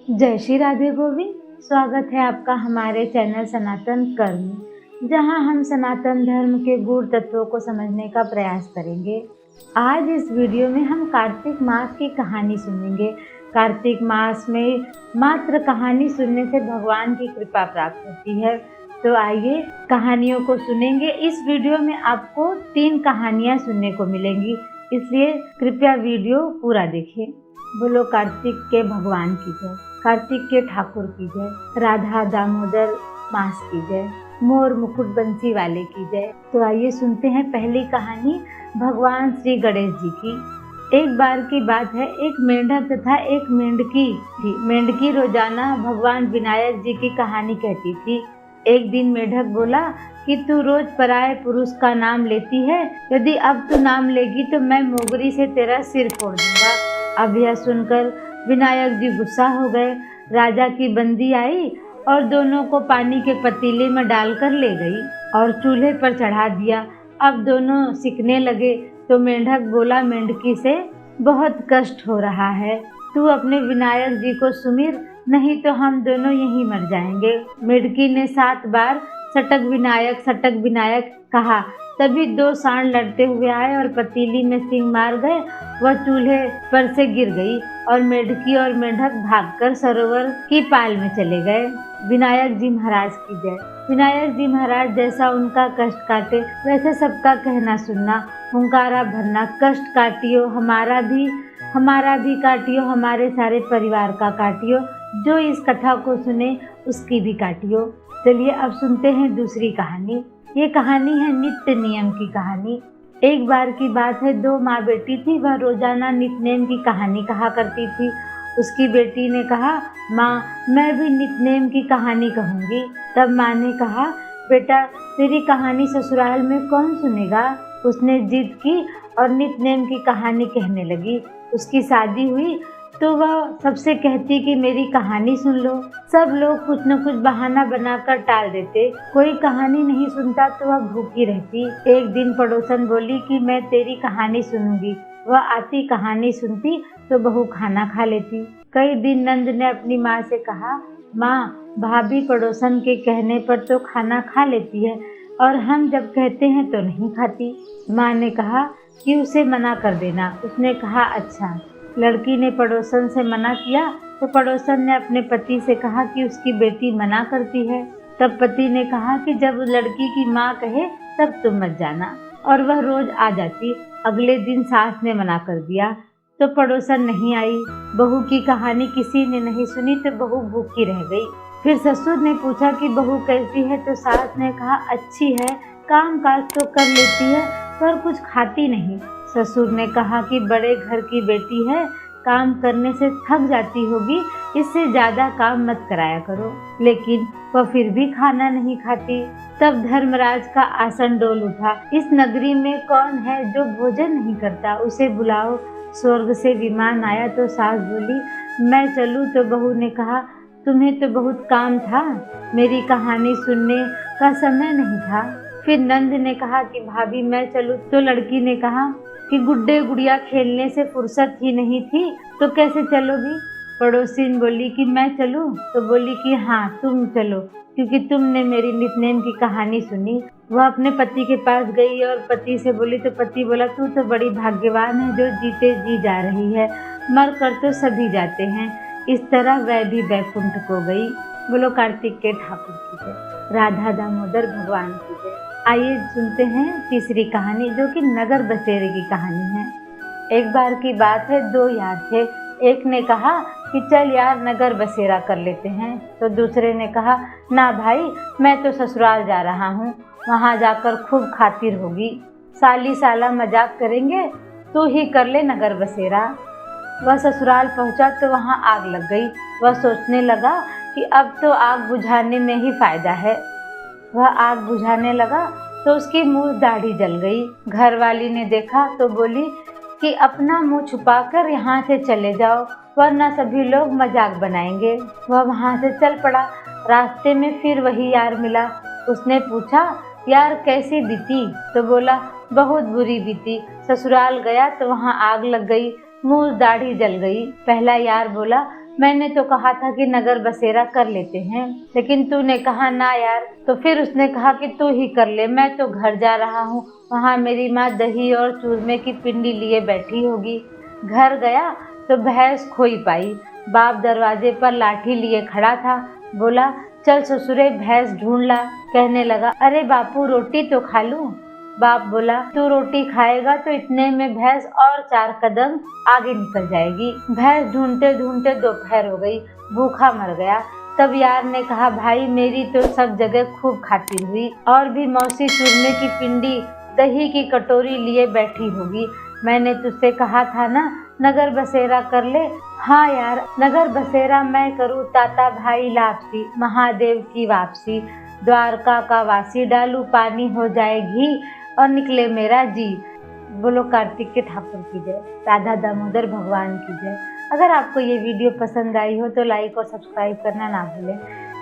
जय श्री राधे गोविंद। स्वागत है आपका हमारे चैनल सनातन कर्म, जहां हम सनातन धर्म के गूढ़ तत्वों को समझने का प्रयास करेंगे। आज इस वीडियो में हम कार्तिक मास की कहानी सुनेंगे। कार्तिक मास में मात्र कहानी सुनने से भगवान की कृपा प्राप्त होती है। तो आइए कहानियों को सुनेंगे। इस वीडियो में आपको 3 कहानियां सुनने को मिलेंगी, इसलिए कृपया वीडियो पूरा देखें। बोलो कार्तिक के भगवान की जय, कार्तिक के ठाकुर की जय, राधा दामोदर मास की जय, मोर मुकुट बंसी वाले की जय। तो आइए सुनते हैं पहली कहानी भगवान श्री गणेश जी की। एक बार की बात है, एक मेंढक तथा एक मेंढकी थी। मेंढकी रोजाना भगवान विनायक जी की कहानी कहती थी। एक दिन मेंढक बोला कि तू रोज पराये पुरुष का नाम लेती है, यदि अब तू नाम लेगी तो मैं मोगरी से तेरा सिर फोड़ दूंगा। अब यह सुनकर विनायक जी गुस्सा हो गए। राजा की बंदी आई और दोनों को पानी के पतीले में डालकर ले गई और चूल्हे पर चढ़ा दिया। अब दोनों सिकने लगे तो मेंढक बोला मेंढकी से, बहुत कष्ट हो रहा है, तू अपने विनायक जी को सुमिर, नहीं तो हम दोनों यहीं मर जाएंगे। मेंढकी ने 7 बार सटक विनायक कहा। तभी 2 सांड लड़ते हुए आए और पतीली में सींग मार गए। वह चूल्हे पर से गिर गई और मेंढकी और मेंढक भागकर सरोवर की पाल में चले गए। विनायक जी महाराज की जय। विनायक जी महाराज जैसा उनका कष्ट काटे वैसे सबका कहना सुनना, हुंकारा भरना, कष्ट काटियो हमारा भी काटियो, हमारे सारे परिवार का काटियो, जो इस कथा को सुने उसकी भी काटियो। चलिए अब सुनते हैं दूसरी कहानी। ये कहानी है नित्य नियम की कहानी। एक बार की बात है, 2 माँ बेटी थी। वह रोजाना नित्य नियम की कहानी कहा करती थी। उसकी बेटी ने कहा, माँ मैं भी नित्य नियम की कहानी कहूँगी। तब माँ ने कहा, बेटा तेरी कहानी ससुराल में कौन सुनेगा। उसने जिद की और नित्य नियम की कहानी कहने लगी। उसकी शादी हुई तो वह सबसे कहती कि मेरी कहानी सुन लो। सब लोग कुछ न कुछ बहाना बनाकर टाल देते। कोई कहानी नहीं सुनता तो वह भूखी रहती। एक दिन पड़ोसन बोली कि मैं तेरी कहानी सुनूंगी। वह आती, कहानी सुनती तो बहू खाना खा लेती। कई दिन नंद ने अपनी माँ से कहा, माँ भाभी पड़ोसन के कहने पर तो खाना खा लेती है और हम जब कहते हैं तो नहीं खाती। माँ ने कहा कि उसे मना कर देना। उसने कहा अच्छा। लड़की ने पड़ोसन से मना किया तो पड़ोसन ने अपने पति से कहा कि उसकी बेटी मना करती है। तब पति ने कहा कि जब लड़की की माँ कहे तब तुम मत जाना, और वह रोज आ जाती। अगले दिन सास ने मना कर दिया तो पड़ोसन नहीं आई। बहू की कहानी किसी ने नहीं सुनी तो बहू भूखी रह गई। फिर ससुर ने पूछा कि बहू कैसी है, तो सास ने कहा अच्छी है, काम काज तो कर लेती है पर कुछ खाती नहीं। ससुर ने कहा कि बड़े घर की बेटी है, काम करने से थक जाती होगी, इससे ज्यादा काम मत कराया करो। लेकिन वह फिर भी खाना नहीं खाती। तब धर्मराज का आसन डोल उठा। इस नगरी में कौन है जो भोजन नहीं करता, उसे बुलाओ। स्वर्ग से विमान आया तो सास बोली मैं चलूं, तो बहू ने कहा तुम्हें तो बहुत काम था, मेरी कहानी सुनने का समय नहीं था। फिर नंद ने कहा कि भाभी मैं चलूं, तो लड़की ने कहा कि गुड्डे गुड़िया खेलने से फुर्सत ही नहीं थी तो कैसे चलोगी। पड़ोसीन बोली कि मैं चलूं, तो बोली कि हाँ तुम चलो, क्योंकि तुमने मेरी नित्य नेम की कहानी सुनी। वह अपने पति के पास गई और पति से बोली तो पति बोला तू तो बड़ी भाग्यवान है जो जीते जी जा रही है, मर कर तो सभी जाते हैं। इस तरह वह भी बैकुंठ को गई। बोलो कार्तिक के ठाकुर की जय, राधा दामोदर भगवान की जय। आइए सुनते हैं तीसरी कहानी, जो कि नगर बसेरे की कहानी है। एक बार की बात है, 2 यार थे। एक ने कहा कि चल यार नगर बसेरा कर लेते हैं, तो दूसरे ने कहा ना भाई मैं तो ससुराल जा रहा हूँ, वहाँ जाकर खूब खातिर होगी, साली साला मजाक करेंगे, तू ही कर ले नगर बसेरा। वह ससुराल पहुँचा तो वहाँ आग लग गई। वह सोचने लगा कि अब तो आग बुझाने में ही फायदा है। वह आग बुझाने लगा तो उसकी मुंह दाढ़ी जल गई। घरवाली ने देखा तो बोली कि अपना मुंह छुपाकर यहाँ से चले जाओ, वरना सभी लोग मजाक बनाएंगे। वह वहाँ से चल पड़ा। रास्ते में फिर वही यार मिला। उसने पूछा यार कैसी बीती, तो बोला बहुत बुरी बीती, ससुराल गया तो वहाँ आग लग गई, मुंह दाढ़ी जल गई। पहला यार बोला मैंने तो कहा था कि नगर बसेरा कर लेते हैं, लेकिन तूने कहा ना यार। तो फिर उसने कहा कि तू ही कर ले, मैं तो घर जा रहा हूँ, वहाँ मेरी माँ दही और चूरमे की पिंडी लिए बैठी होगी। घर गया तो भैंस खोई पाई। बाप दरवाजे पर लाठी लिए खड़ा था। बोला, चल ससुरे भैंस ढूंढ ला। कहने लगा, अरे बापू रोटी तो खा लूं। बाप बोला, तू रोटी खाएगा तो इतने में भैंस और 4 कदम आगे निकल जाएगी। भैंस ढूंढते ढूंढते दोपहर हो गई, भूखा मर गया। तब यार ने कहा, भाई मेरी तो सब जगह खूब खातिर हुई, और भी मौसी चूरमे की पिंडी दही की कटोरी लिए बैठी होगी। मैंने तुझसे कहा था ना नगर बसेरा कर ले। हाँ यार, नगर बसेरा मैं करूँ, ताता भाई लापसी, महादेव की वापसी, द्वारका का वासी, डालू पानी हो जाए घी और निकले मेरा जी। बोलो कार्तिक के ठाकुर की जय, राधा दामोदर भगवान की जय। अगर आपको ये वीडियो पसंद आई हो तो लाइक और सब्सक्राइब करना ना भूलें।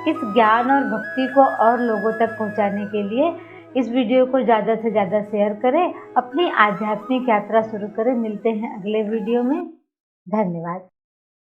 इस ज्ञान और भक्ति को और लोगों तक पहुंचाने के लिए इस वीडियो को ज़्यादा से ज़्यादा शेयर करें, अपनी आध्यात्मिक यात्रा शुरू करें। मिलते हैं अगले वीडियो में। धन्यवाद।